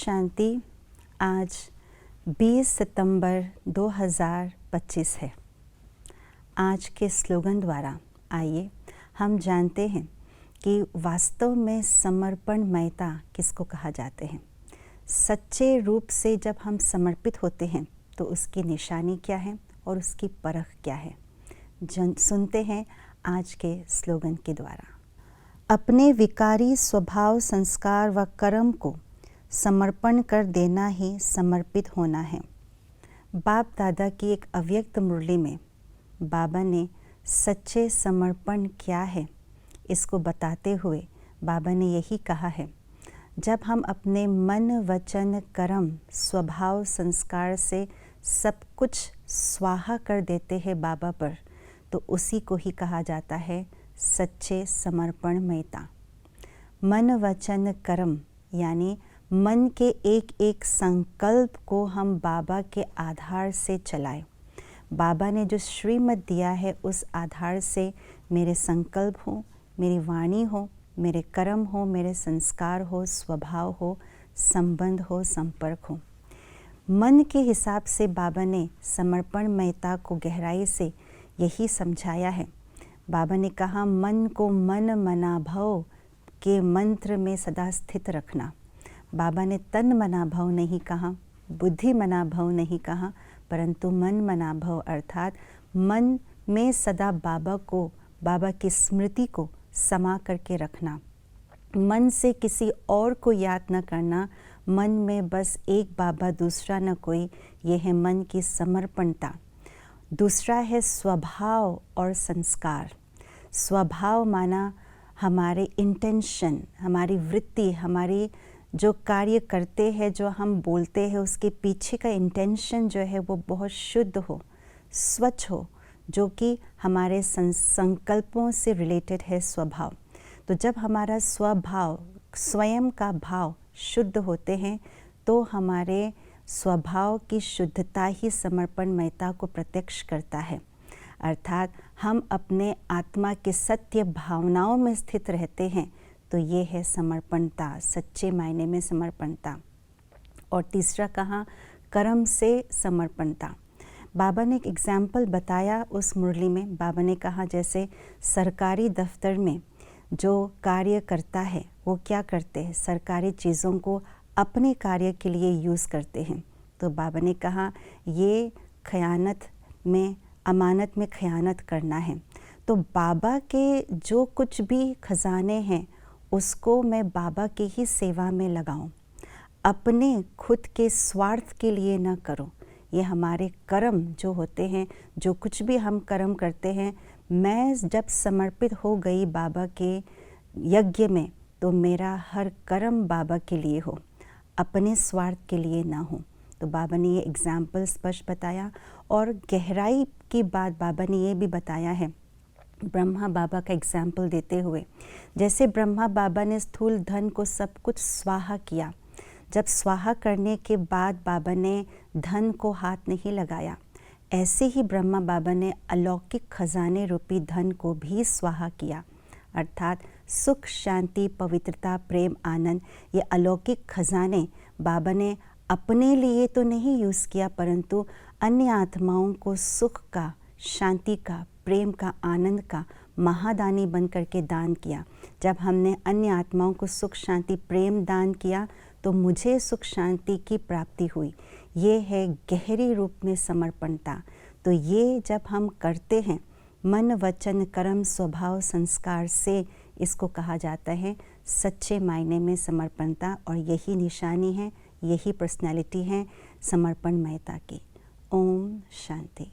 शांति। आज 20 सितंबर 2025 है। आज के स्लोगन द्वारा आइए हम जानते हैं कि वास्तव में समर्पणमयता किसको कहा जाते हैं। सच्चे रूप से जब हम समर्पित होते हैं तो उसकी निशानी क्या है और उसकी परख क्या है, सुनते हैं आज के स्लोगन के द्वारा। अपने विकारी स्वभाव, संस्कार व कर्म को समर्पण कर देना ही समर्पित होना है। बाप दादा की एक अव्यक्त मुरली में बाबा ने सच्चे समर्पण क्या है इसको बताते हुए बाबा ने यही कहा है, जब हम अपने मन, वचन, कर्म, स्वभाव, संस्कार से सब कुछ स्वाहा कर देते हैं बाबा पर, तो उसी को ही कहा जाता है सच्चे समर्पणमयता। मन, वचन, कर्म यानी मन के एक एक संकल्प को हम बाबा के आधार से चलाएं। बाबा ने जो श्रीमत दिया है उस आधार से मेरे संकल्प हो, मेरी वाणी हो, मेरे कर्म हो, मेरे संस्कार हो, स्वभाव हो, संबंध हो, संपर्क हो। मन के हिसाब से बाबा ने समर्पणमयता को गहराई से यही समझाया है। बाबा ने कहा, मन को मन मना भव के मंत्र में सदा स्थित रखना। बाबा ने तन मना भव नहीं कहा, बुद्धि मना भव नहीं कहा, परंतु मन मना भव अर्थात मन में सदा बाबा को, बाबा की स्मृति को समा करके रखना। मन से किसी और को याद न करना, मन में बस एक बाबा, दूसरा न कोई, ये है मन की समर्पणता। दूसरा है स्वभाव और संस्कार। स्वभाव माना हमारे इंटेंशन, हमारी वृत्ति, हमारी जो कार्य करते हैं, जो हम बोलते हैं, उसके पीछे का इंटेंशन जो है वो बहुत शुद्ध हो, स्वच्छ हो, जो कि हमारे संकल्पों से रिलेटेड है स्वभाव। तो जब हमारा स्वभाव, स्वयं का भाव शुद्ध होते हैं तो हमारे स्वभाव की शुद्धता ही समर्पणमयता को प्रत्यक्ष करता है। अर्थात हम अपने आत्मा के सत्य भावनाओं में स्थित रहते हैं, तो ये है समर्पणता, सच्चे मायने में समर्पणता। और तीसरा कहा, कर्म से समर्पणता। बाबा ने एक एग्जाम्पल बताया उस मुरली में। बाबा ने कहा, जैसे सरकारी दफ्तर में जो कार्य करता है वो क्या करते हैं, सरकारी चीज़ों को अपने कार्य के लिए यूज़ करते हैं। तो बाबा ने कहा, ये खयानत में, अमानत में खयानत करना है। तो बाबा के जो कुछ भी खजाने हैं उसको मैं बाबा की ही सेवा में लगाऊं, अपने खुद के स्वार्थ के लिए न करूं। ये हमारे कर्म जो होते हैं, जो कुछ भी हम कर्म करते हैं, मैं जब समर्पित हो गई बाबा के यज्ञ में, तो मेरा हर कर्म बाबा के लिए हो, अपने स्वार्थ के लिए ना हो। तो बाबा ने ये एग्जाम्पल स्पष्ट बताया। और गहराई की बात बाबा ने ये भी बताया है, ब्रह्मा बाबा का एग्जाम्पल देते हुए, जैसे ब्रह्मा बाबा ने स्थूल धन को सब कुछ स्वाहा किया, जब स्वाहा करने के बाद बाबा ने धन को हाथ नहीं लगाया, ऐसे ही ब्रह्मा बाबा ने अलौकिक खजाने रूपी धन को भी स्वाहा किया। अर्थात सुख, शांति, पवित्रता, प्रेम, आनंद, ये अलौकिक खजाने बाबा ने अपने लिए तो नहीं यूज़ किया, परंतु अन्य आत्माओं को सुख का, शांति का, प्रेम का, आनंद का महादानी बन करके दान किया। जब हमने अन्य आत्माओं को सुख, शांति, प्रेम दान किया तो मुझे सुख, शांति की प्राप्ति हुई। ये है गहरी रूप में समर्पणता। तो ये जब हम करते हैं मन, वचन, कर्म, स्वभाव, संस्कार से, इसको कहा जाता है सच्चे मायने में समर्पणता। और यही निशानी है, यही पर्सनैलिटी है समर्पणमयता की। ओम शांति।